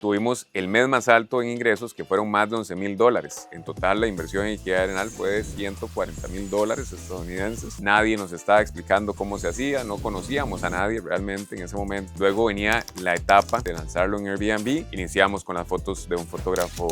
tuvimos el mes más alto en ingresos, que fueron más de $11,000. En total, la inversión en Ikigai Arenal fue de $140,000 estadounidenses. Nadie nos estaba explicando cómo se hacía, no conocíamos a nadie realmente en ese momento. Luego venía la etapa de lanzarlo en Airbnb. Iniciamos con las fotos de un fotógrafo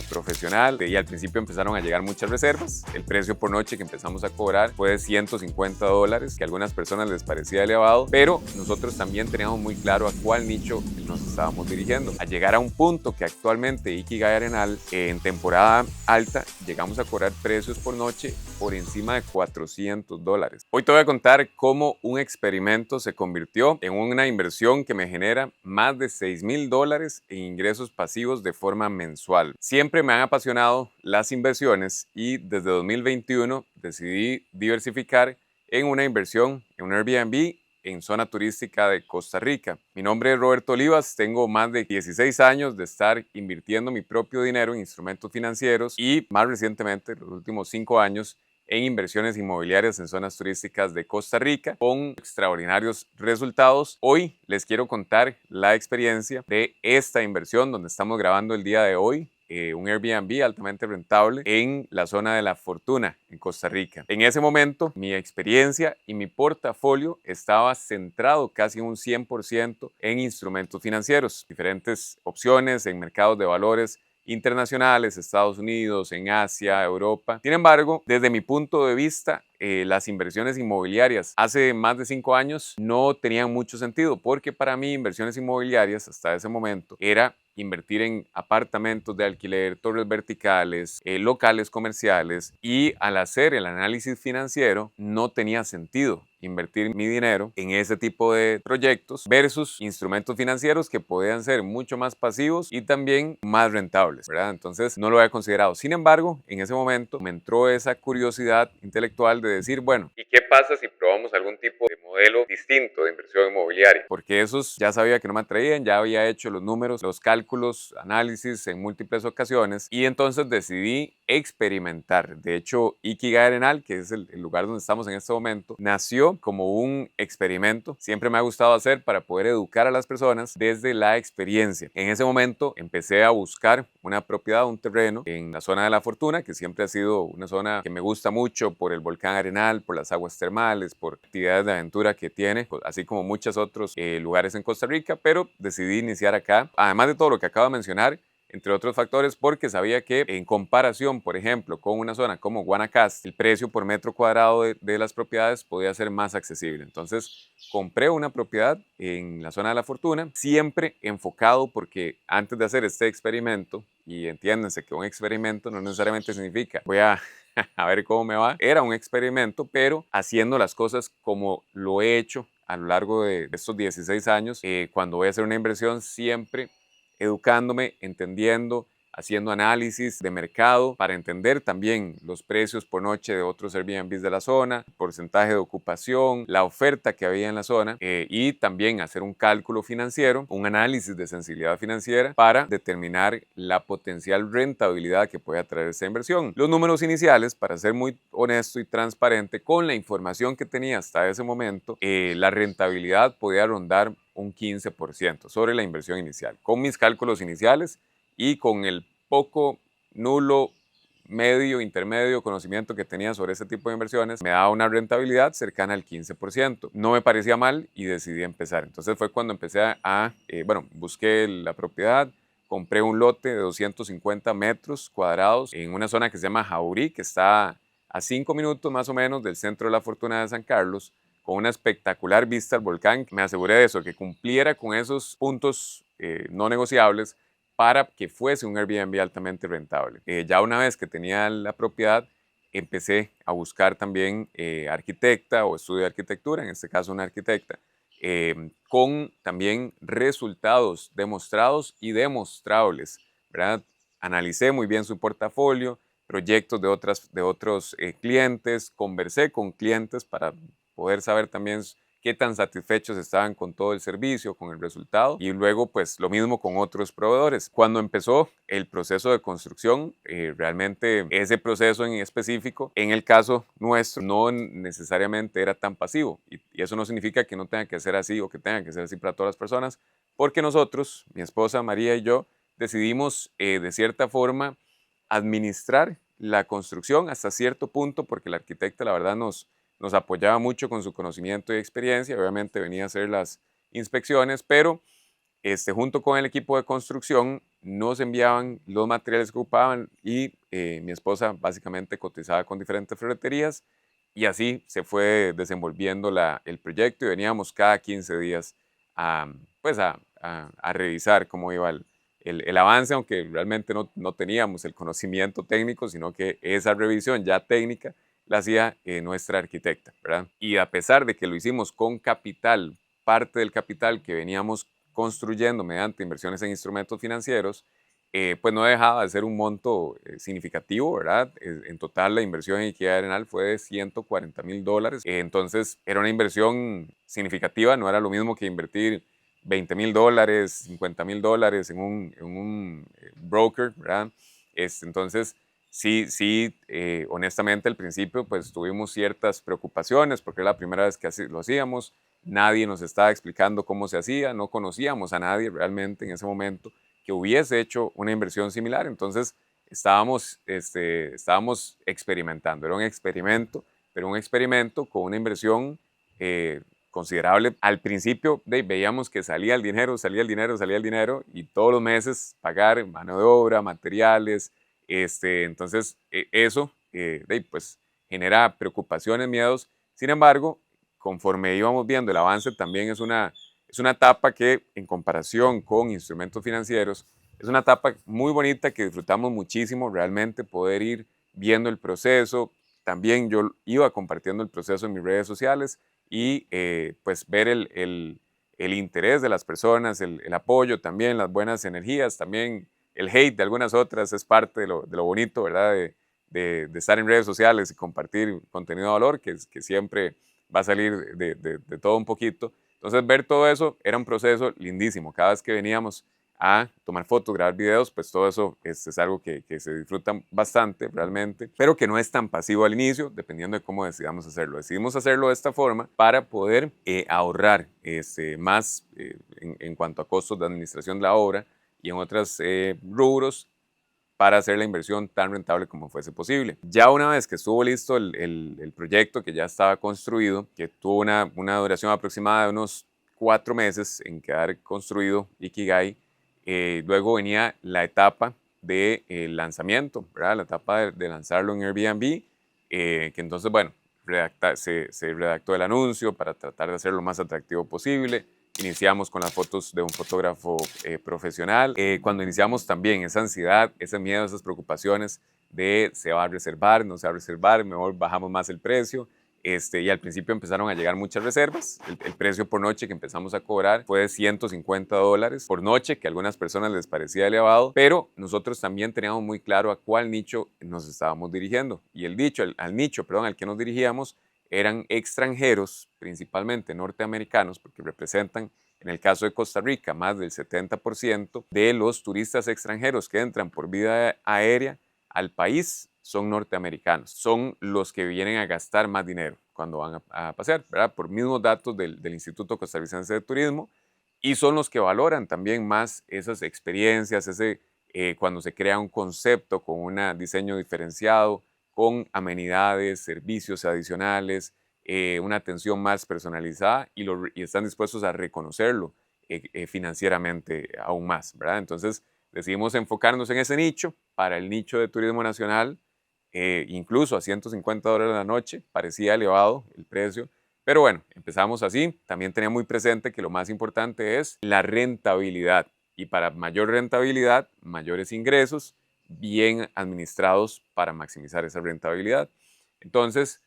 profesional y al principio empezaron a llegar muchas reservas. El precio por noche que empezamos a cobrar fue de $150, que a algunas personas les parecía elevado, pero nosotros también teníamos muy claro a cuál nicho nos estábamos dirigiendo. Al llegar a un punto que actualmente Ikigai Arenal, en temporada alta, llegamos a cobrar precios por noche por encima de $400. Hoy te voy a contar cómo un experimento se convirtió en una inversión que me genera más de $6,000 en ingresos pasivos de forma mensual. Siempre me han apasionado las inversiones y desde 2021 decidí diversificar en una inversión en un Airbnb en zona turística de Costa Rica. Mi nombre es Roberto Olivas, tengo más de 16 años de estar invirtiendo mi propio dinero en instrumentos financieros y más recientemente, los últimos 5 años, en inversiones inmobiliarias en zonas turísticas de Costa Rica con extraordinarios resultados. Hoy les quiero contar la experiencia de esta inversión donde estamos grabando el día de hoy. Un Airbnb altamente rentable en la zona de La Fortuna, en Costa Rica. En ese momento, mi experiencia y mi portafolio estaba centrado casi un 100% en instrumentos financieros, diferentes opciones en mercados de valores internacionales, Estados Unidos, en Asia, Europa. Sin embargo, desde mi punto de vista, las inversiones inmobiliarias hace más de 5 años no tenían mucho sentido, porque para mí inversiones inmobiliarias hasta ese momento era invertir en apartamentos de alquiler, torres verticales, locales comerciales, y al hacer el análisis financiero no tenía sentido invertir mi dinero en ese tipo de proyectos versus instrumentos financieros que podían ser mucho más pasivos y también más rentables, ¿verdad? Entonces no lo había considerado. Sin embargo, en ese momento me entró esa curiosidad intelectual de decir, bueno, ¿y qué pasa si probamos algún tipo de modelo distinto de inversión inmobiliaria? Porque esos ya sabía que no me atraían, ya había hecho los números, los cálculos, análisis en múltiples ocasiones y entonces decidí experimentar. De hecho, Ikigai Arenal, que es el lugar donde estamos en este momento, nació como un experimento. Siempre me ha gustado hacer para poder educar a las personas desde la experiencia. En ese momento empecé a buscar una propiedad, un terreno en la zona de La Fortuna, que siempre ha sido una zona que me gusta mucho por el volcán Arenal, por las aguas termales, por actividades de aventura que tiene, así como muchos otros lugares en Costa Rica, pero decidí iniciar acá. Además de todo lo que acabo de mencionar, entre otros factores, porque sabía que en comparación, por ejemplo, con una zona como Guanacaste, el precio por metro cuadrado de las propiedades podía ser más accesible. Entonces, compré una propiedad en la zona de La Fortuna, siempre enfocado porque antes de hacer este experimento, y entiéndense que un experimento no necesariamente significa voy a ver cómo me va, era un experimento, pero haciendo las cosas como lo he hecho a lo largo de estos 16 años, cuando voy a hacer una inversión siempre educándome, entendiendo, haciendo análisis de mercado para entender también los precios por noche de otros Airbnbs de la zona, porcentaje de ocupación, la oferta que había en la zona y también hacer un cálculo financiero, un análisis de sensibilidad financiera para determinar la potencial rentabilidad que puede traer esta inversión. Los números iniciales, para ser muy honesto y transparente, con la información que tenía hasta ese momento, la rentabilidad podía rondar un 15% sobre la inversión inicial. Con mis cálculos iniciales y con el poco, nulo, medio, intermedio conocimiento que tenía sobre este tipo de inversiones, me daba una rentabilidad cercana al 15%. No me parecía mal y decidí empezar. Entonces fue cuando empecé busqué la propiedad, compré un lote de 250 metros cuadrados en una zona que se llama Jaurí, que está a 5 minutos más o menos del centro de La Fortuna de San Carlos, con una espectacular vista al volcán. Me aseguré de eso, que cumpliera con esos puntos no negociables para que fuese un Airbnb altamente rentable. Ya una vez que tenía la propiedad, empecé a buscar también arquitecta o estudio de arquitectura, en este caso una arquitecta, con también resultados demostrados y demostrables, ¿verdad? Analicé muy bien su portafolio, proyectos de otros clientes, conversé con clientes para poder saber también qué tan satisfechos estaban con todo el servicio, con el resultado, y luego pues lo mismo con otros proveedores. Cuando empezó el proceso de construcción, realmente ese proceso en específico, en el caso nuestro, no necesariamente era tan pasivo, y eso no significa que no tenga que ser así o que tenga que ser así para todas las personas, porque nosotros, mi esposa María y yo, decidimos de cierta forma administrar la construcción hasta cierto punto, porque la arquitecta la verdad nos apoyaba mucho con su conocimiento y experiencia, obviamente venía a hacer las inspecciones, pero junto con el equipo de construcción nos enviaban los materiales que ocupaban y mi esposa básicamente cotizaba con diferentes ferreterías y así se fue desenvolviendo el proyecto y veníamos cada 15 días a, pues a revisar cómo iba el avance, aunque realmente no teníamos el conocimiento técnico, sino que esa revisión ya técnica la hacía nuestra arquitecta, ¿verdad? Y a pesar de que lo hicimos con capital, parte del capital que veníamos construyendo mediante inversiones en instrumentos financieros, pues no dejaba de ser un monto significativo, ¿verdad? En total la inversión en Equidad Arenal fue de $140,000. Entonces era una inversión significativa, no era lo mismo que invertir $20,000, $50,000 en un broker, ¿verdad? Entonces, sí, honestamente al principio pues tuvimos ciertas preocupaciones porque era la primera vez que lo hacíamos, nadie nos estaba explicando cómo se hacía, no conocíamos a nadie realmente en ese momento que hubiese hecho una inversión similar, entonces estábamos experimentando, era un experimento, pero un experimento con una inversión considerable. Al principio veíamos que salía el dinero, salía el dinero, salía el dinero y todos los meses pagar mano de obra, materiales, entonces eso pues genera preocupaciones, miedos. Sin embargo, conforme íbamos viendo el avance, también es una etapa que en comparación con instrumentos financieros, es una etapa muy bonita que disfrutamos muchísimo, realmente poder ir viendo el proceso. También yo iba compartiendo el proceso en mis redes sociales y pues ver el interés de las personas, el apoyo también, las buenas energías, también el hate de algunas otras es parte de lo bonito, ¿verdad? De estar en redes sociales y compartir contenido de valor, que siempre va a salir de todo un poquito. Entonces ver todo eso era un proceso lindísimo. Cada vez que veníamos a tomar fotos, grabar videos, pues todo eso es algo que se disfruta bastante realmente, pero que no es tan pasivo al inicio, dependiendo de cómo decidamos hacerlo. Decidimos hacerlo de esta forma para poder ahorrar más en cuanto a costos de administración de la obra y en otros rubros para hacer la inversión tan rentable como fuese posible. Ya una vez que estuvo listo el proyecto, que ya estaba construido, que tuvo una duración aproximada de unos 4 meses en quedar construido Ikigai, luego venía la etapa de lanzamiento, ¿verdad? La etapa de lanzarlo en Airbnb, que entonces, bueno, se redactó el anuncio para tratar de hacerlo lo más atractivo posible. Iniciamos con las fotos de un fotógrafo profesional. Cuando iniciamos también esa ansiedad, ese miedo, esas preocupaciones de se va a reservar, no se va a reservar, mejor bajamos más el precio. Y al principio empezaron a llegar muchas reservas. El precio por noche que empezamos a cobrar fue de $150 por noche, que a algunas personas les parecía elevado, pero nosotros también teníamos muy claro a cuál nicho nos estábamos dirigiendo. Y el nicho al que nos dirigíamos eran extranjeros, principalmente norteamericanos, porque representan, en el caso de Costa Rica, más del 70% de los turistas extranjeros que entran por vía aérea al país son norteamericanos, son los que vienen a gastar más dinero cuando van a pasear, ¿verdad? Por mismos datos del Instituto Costarricense de Turismo, y son los que valoran también más esas experiencias, cuando se crea un concepto con un diseño diferenciado, con amenidades, servicios adicionales, una atención más personalizada y están dispuestos a reconocerlo financieramente aún más, ¿verdad? Entonces decidimos enfocarnos en ese nicho. Para el nicho de turismo nacional, incluso a $150 la noche, parecía elevado el precio, pero bueno, empezamos así. También tenía muy presente que lo más importante es la rentabilidad, y para mayor rentabilidad, mayores ingresos bien administrados para maximizar esa rentabilidad. Entonces,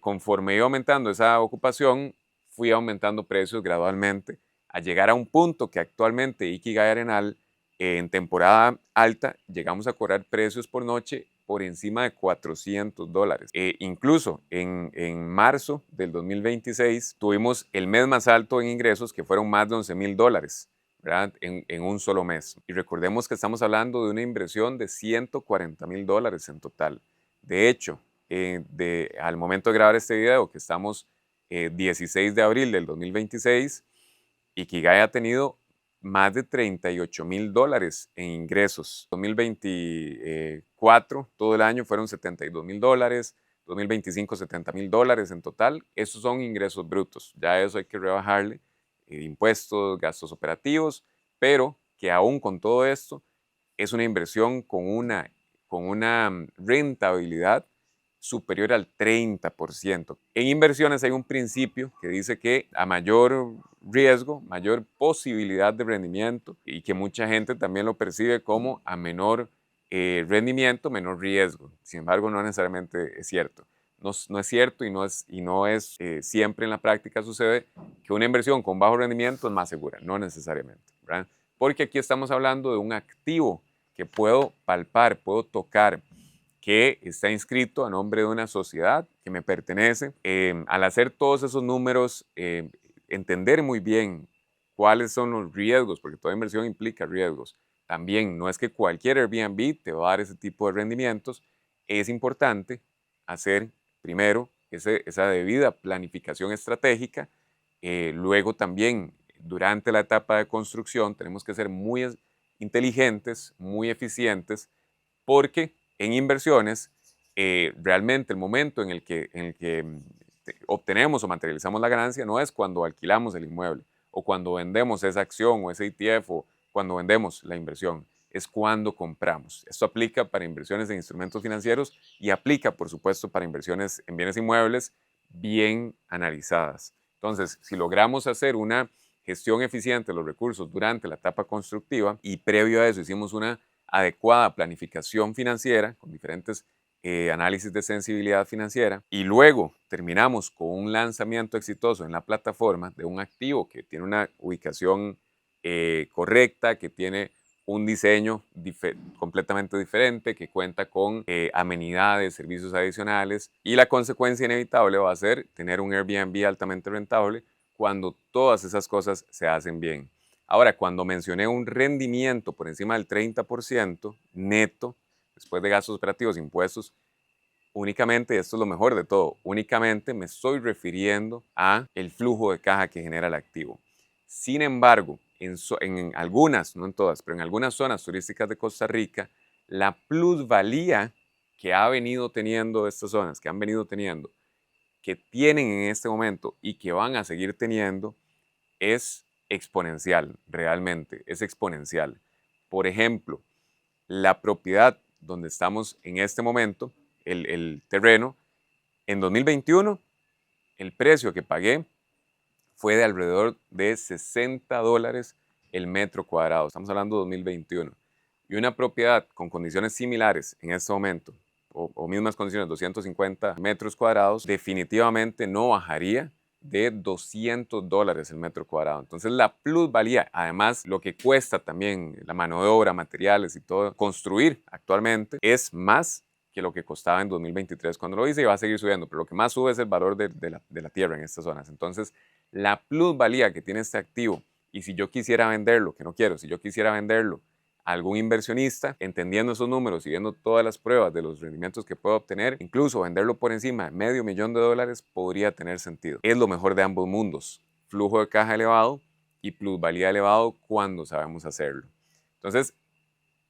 conforme iba aumentando esa ocupación, fui aumentando precios gradualmente a llegar a un punto que actualmente Ikigai Arenal, en temporada alta, llegamos a cobrar precios por noche por encima de $400. Incluso en marzo del 2026 tuvimos el mes más alto en ingresos, que fueron más de $11,000, ¿verdad? En un solo mes. Y recordemos que estamos hablando de una inversión de $140,000 en total. De hecho, al momento de grabar este video, que estamos 16 de abril del 2026, Ikigai ha tenido más de $38,000 en ingresos. 2024, todo el año fueron $72,000, 2025 $70,000 en total. Esos son ingresos brutos. Ya eso hay que rebajarle impuestos, gastos operativos, pero que aún con todo esto es una inversión con una rentabilidad superior al 30%. En inversiones hay un principio que dice que a mayor riesgo, mayor posibilidad de rendimiento, y que mucha gente también lo percibe como a menor rendimiento, menor riesgo. Sin embargo, no necesariamente es cierto. No es cierto y no es siempre en la práctica sucede que una inversión con bajo rendimiento es más segura, no necesariamente, ¿verdad? Porque aquí estamos hablando de un activo que puedo palpar, puedo tocar, que está inscrito a nombre de una sociedad que me pertenece. Al hacer todos esos números, entender muy bien cuáles son los riesgos, porque toda inversión implica riesgos. También no es que cualquier Airbnb te va a dar ese tipo de rendimientos. Es importante hacer primero esa debida planificación estratégica. Luego también, durante la etapa de construcción, tenemos que ser muy inteligentes, muy eficientes, porque en inversiones, realmente el momento en el que obtenemos o materializamos la ganancia no es cuando alquilamos el inmueble o cuando vendemos esa acción o ese ETF o cuando vendemos la inversión, es cuando compramos. Esto aplica para inversiones en instrumentos financieros y aplica, por supuesto, para inversiones en bienes inmuebles bien analizadas. Entonces, si logramos hacer una gestión eficiente de los recursos durante la etapa constructiva y previo a eso hicimos una adecuada planificación financiera con diferentes análisis de sensibilidad financiera y luego terminamos con un lanzamiento exitoso en la plataforma de un activo que tiene una ubicación correcta, que tiene un diseño completamente diferente, que cuenta con amenidades, servicios adicionales, y la consecuencia inevitable va a ser tener un Airbnb altamente rentable cuando todas esas cosas se hacen bien. Ahora, cuando mencioné un rendimiento por encima del 30% neto, después de gastos operativos, impuestos, únicamente, y esto es lo mejor de todo, únicamente me estoy refiriendo a el flujo de caja que genera el activo. Sin embargo, en algunas, no en todas, pero en algunas zonas turísticas de Costa Rica, la plusvalía que ha venido teniendo estas zonas, que han venido teniendo, que tienen en este momento y que van a seguir teniendo, es exponencial, realmente, es exponencial. Por ejemplo, la propiedad donde estamos en este momento, el terreno, en 2021, el precio que pagué fue de alrededor de $60 el metro cuadrado. Estamos hablando de 2021. Y una propiedad con condiciones similares en este momento, o mismas condiciones, 250 metros cuadrados, definitivamente no bajaría de $200 el metro cuadrado. Entonces la plusvalía, además lo que cuesta también la mano de obra, materiales y todo, construir actualmente es más que lo que costaba en 2023 cuando lo hice, y va a seguir subiendo, pero lo que más sube es el valor de la tierra en estas zonas. Entonces la plusvalía que tiene este activo, y si yo quisiera venderlo, que no quiero, si yo quisiera venderlo a algún inversionista, entendiendo esos números y viendo todas las pruebas de los rendimientos que puedo obtener, incluso venderlo por encima de $500,000 podría tener sentido. Es lo mejor de ambos mundos: flujo de caja elevado y plusvalía elevado cuando sabemos hacerlo. Entonces,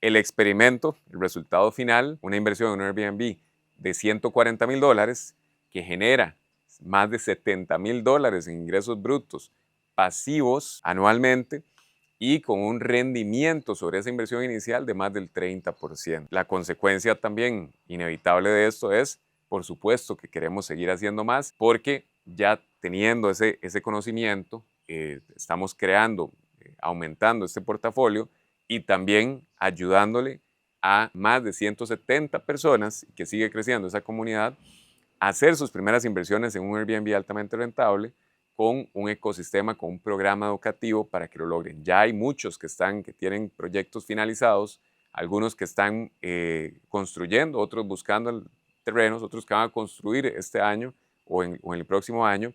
el experimento, el resultado final, una inversión en un Airbnb de $140,000 que genera más de $70,000 en ingresos brutos pasivos anualmente y con un rendimiento sobre esa inversión inicial de más del 30%. La consecuencia también inevitable de esto es, por supuesto, que queremos seguir haciendo más, porque ya teniendo ese conocimiento, estamos creando, aumentando este portafolio y también ayudándole a más de 170 personas, que sigue creciendo esa comunidad, a hacer sus primeras inversiones en un Airbnb altamente rentable, con un ecosistema, con un programa educativo para que lo logren. Ya hay muchos que tienen proyectos finalizados, algunos que están construyendo, otros buscando terrenos, otros que van a construir este año o en el próximo año.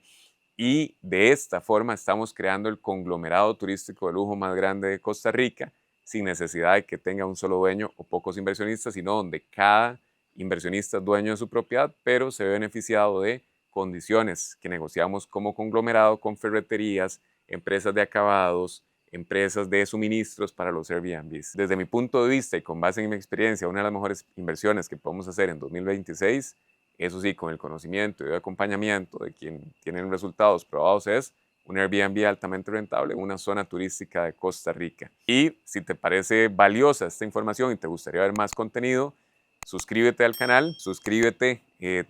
Y de esta forma estamos creando el conglomerado turístico de lujo más grande de Costa Rica, sin necesidad de que tenga un solo dueño o pocos inversionistas, sino donde cada inversionista es dueño de su propiedad, pero se ve beneficiado de condiciones que negociamos como conglomerado con ferreterías, empresas de acabados, empresas de suministros para los Airbnbs. Desde mi punto de vista y con base en mi experiencia, una de las mejores inversiones que podemos hacer en 2026, eso sí, con el conocimiento y el acompañamiento de quien tienen resultados probados, es un Airbnb altamente rentable en una zona turística de Costa Rica. Y si te parece valiosa esta información y te gustaría ver más contenido, suscríbete al canal, suscríbete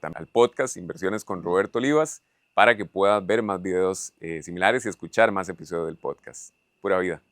al podcast Inversiones con Roberto Olivas para que puedas ver más videos similares y escuchar más episodios del podcast. Pura vida.